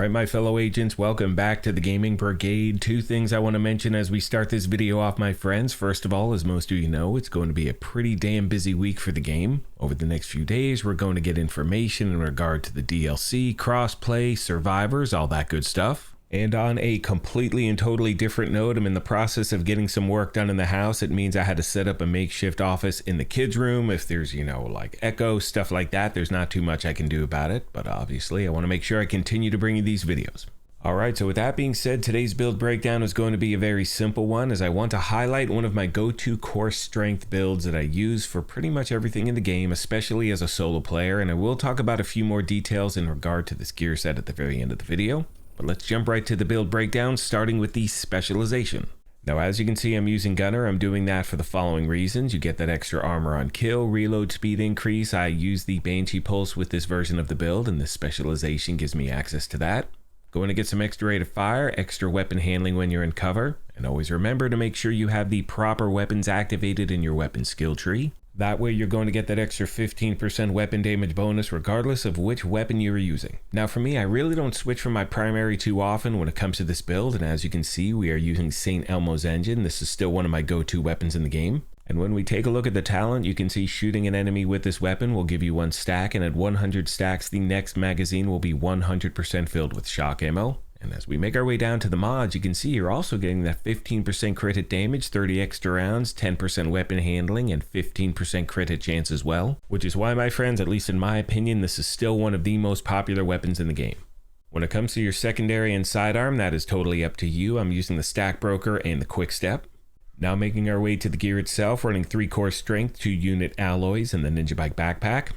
Alright, my fellow agents, welcome back to the Gaming Brigade. Two things I want to mention as we start this video off, my friends. First of all, as most of you know, it's going to be a pretty damn busy week for the game. Over the next few days, we're going to get information in regard to the DLC, crossplay, survivors, all that good stuff. And on a completely and totally different note, I'm in the process of getting some work done in the house. It means I had to set up a makeshift office in the kids' room. If there's, like echo, stuff like that, there's not too much I can do about it. But obviously, I want to make sure I continue to bring you these videos. Alright, so with that being said, today's build breakdown is going to be a very simple one, as I want to highlight one of my go-to core strength builds that I use for pretty much everything in the game, especially as a solo player. And I will talk about a few more details in regard to this gear set at the very end of the video. But let's jump right to the build breakdown, starting with the specialization. Now, as you can see, I'm using Gunner. I'm doing that for the following reasons. You get that extra armor on kill, reload speed increase. I use the Banshee Pulse with this version of the build, and this specialization gives me access to that. Going to get some extra rate of fire, extra weapon handling when you're in cover, and always remember to make sure you have the proper weapons activated in your weapon skill tree. That way you're going to get that extra 15% weapon damage bonus regardless of which weapon you're using. Now for me, I really don't switch from my primary too often when it comes to this build, and as you can see, we are using St. Elmo's engine. This is still one of my go-to weapons in the game. And when we take a look at the talent, you can see shooting an enemy with this weapon will give you 1 stack, and at 100 stacks, the next magazine will be 100% filled with shock ammo. And as we make our way down to the mods, you can see you're also getting that 15% crit hit damage, 30 extra rounds, 10% weapon handling, and 15% crit hit chance as well. Which is why, my friends, at least in my opinion, this is still one of the most popular weapons in the game. When it comes to your secondary and sidearm, that is totally up to you. I'm using the Stack Broker and the Quick Step. Now making our way to the gear itself, running 3 core strength, 2 unit alloys, and the Ninja Bike backpack.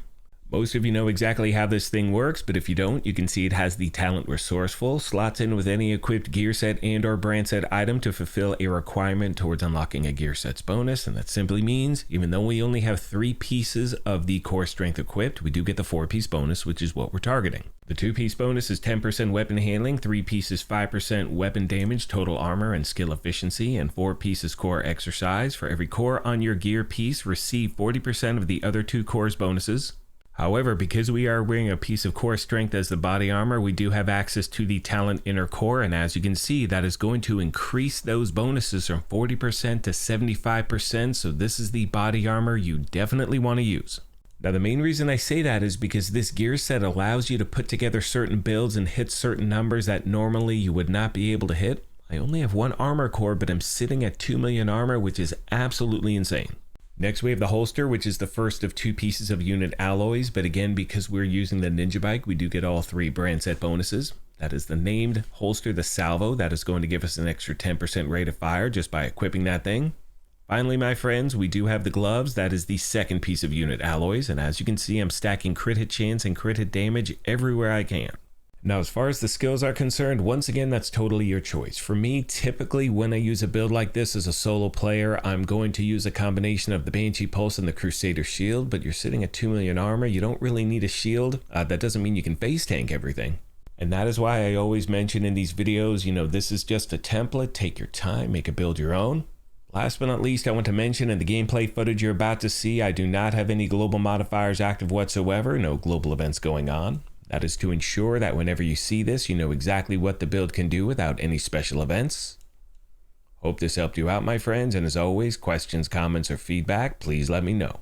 Most of you know exactly how this thing works, but if you don't, you can see it has the talent Resourceful, slots in with any equipped gear set and or brand set item to fulfill a requirement towards unlocking a gear set's bonus, and that simply means, even though we only have 3 pieces of the core strength equipped, we do get the 4-piece bonus, which is what we're targeting. The 2-piece bonus is 10% weapon handling, 3 pieces 5% weapon damage, total armor, and skill efficiency, and 4 pieces core exercise. For every core on your gear piece, receive 40% of the other 2 cores bonuses. However, because we are wearing a piece of core strength as the body armor, we do have access to the talent inner core, and as you can see, that is going to increase those bonuses from 40% to 75%, so this is the body armor you definitely want to use. Now, the main reason I say that is because this gear set allows you to put together certain builds and hit certain numbers that normally you would not be able to hit. I only have 1 armor core, but I'm sitting at 2 million armor, which is absolutely insane. Next, we have the holster, which is the first of 2 pieces of unit alloys, but again, because we're using the Ninja Bike, we do get all 3 brand set bonuses. That is the named holster, the Salvo, that is going to give us an extra 10% rate of fire just by equipping that thing. Finally, my friends, we do have the gloves. That is the second piece of unit alloys, and as you can see, I'm stacking crit hit chance and crit hit damage everywhere I can. Now, as far as the skills are concerned, once again, that's totally your choice. For me, typically when I use a build like this as a solo player, I'm going to use a combination of the Banshee Pulse and the Crusader Shield, but you're sitting at 2 million armor, you don't really need a shield. That doesn't mean you can face tank everything. And that is why I always mention in these videos, this is just a template, take your time, make a build your own. Last but not least, I want to mention in the gameplay footage you're about to see, I do not have any global modifiers active whatsoever, no global events going on. That is to ensure that whenever you see this, you know exactly what the build can do without any special events. Hope this helped you out, my friends, and as always, questions, comments, or feedback, please let me know.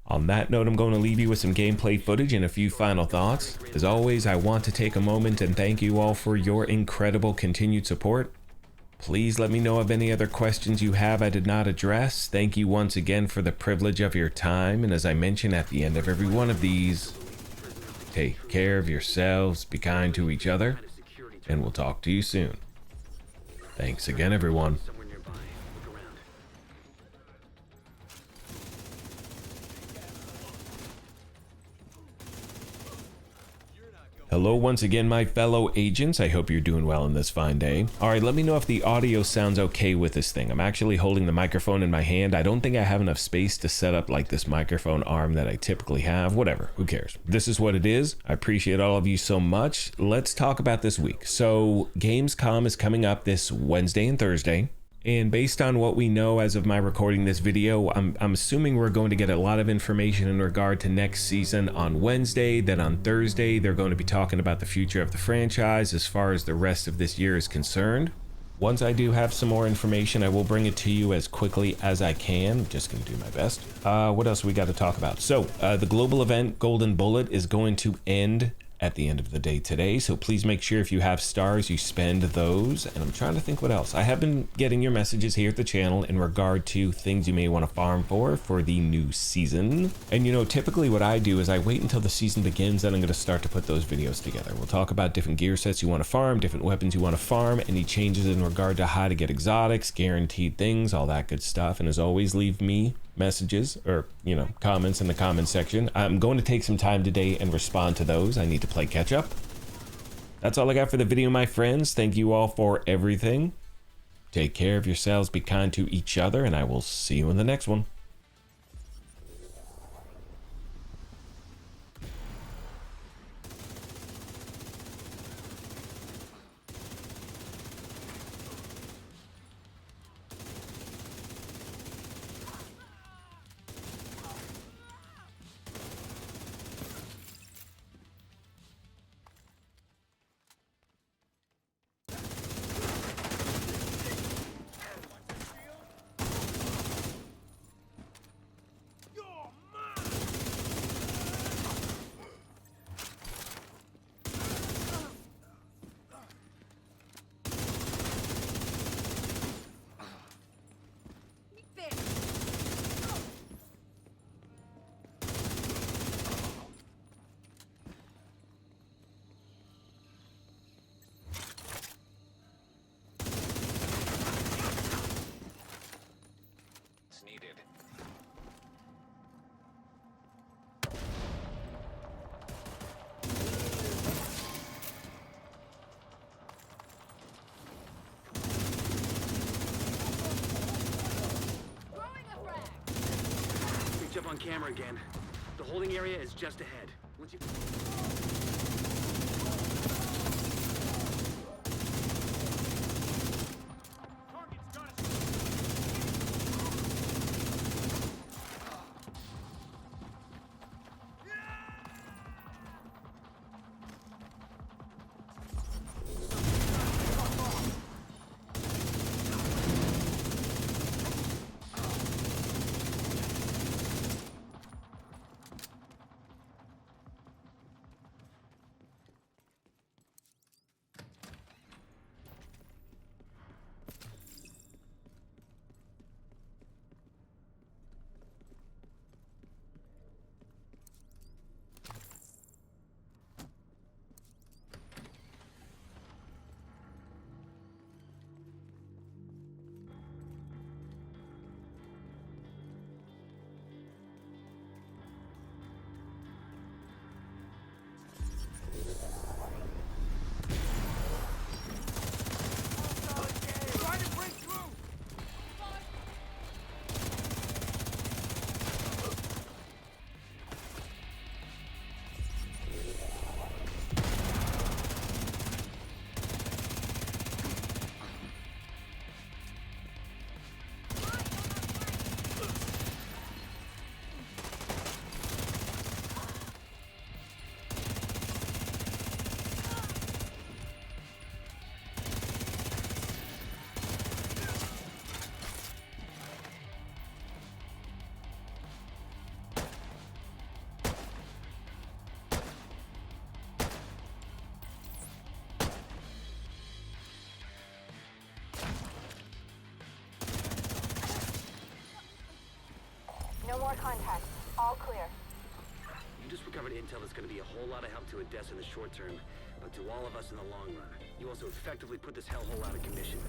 On that note, I'm going to leave you with some gameplay footage and a few final thoughts. As always, I want to take a moment and thank you all for your incredible continued support. Please let me know of any other questions you have I did not address. Thank you once again for the privilege of your time, and as I mention at the end of every one of these, take care of yourselves, be kind to each other, and we'll talk to you soon. Thanks again, everyone. Hello once again, my fellow agents. I hope you're doing well on this fine day. Alright, let me know if the audio sounds okay with this thing. I'm actually holding the microphone in my hand. I don't think I have enough space to set up like this microphone arm that I typically have. Whatever, who cares? This is what it is. I appreciate all of you so much. Let's talk about this week. So, Gamescom is coming up this Wednesday and Thursday. And based on what we know as of my recording this video, I'm assuming we're going to get a lot of information in regard to next season on Wednesday. Then on Thursday, they're going to be talking about the future of the franchise as far as the rest of this year is concerned. Once I do have some more information, I will bring it to you as quickly as I can. I'm just going to do my best. What else we got to talk about? So the global event Golden Bullet is going to end at the end of the day today, so please make sure if you have stars you spend those. And I'm trying to think what else. I have been getting your messages here at the channel in regard to things you may want to farm for the new season. And you know, typically what I do is I wait until the season begins, then I'm going to start to put those videos together. We'll talk about different gear sets you want to farm, different weapons you want to farm, any changes in regard to how to get exotics, guaranteed things, all that good stuff. And as always, leave me messages or, you know, comments in the comment section. I'm going to take some time today and respond to those. I need to play catch up. That's all I got for the video, my friends. Thank you all for everything. Take care of yourselves, be kind to each other, and I will see you in the next one. Up on camera again. The holding area is just ahead. Once you... Target's got us. No more contact. All clear. You just recovered intel that's going to be a whole lot of help to Odessa in the short term, but to all of us in the long run. You also effectively put this hellhole out of commission.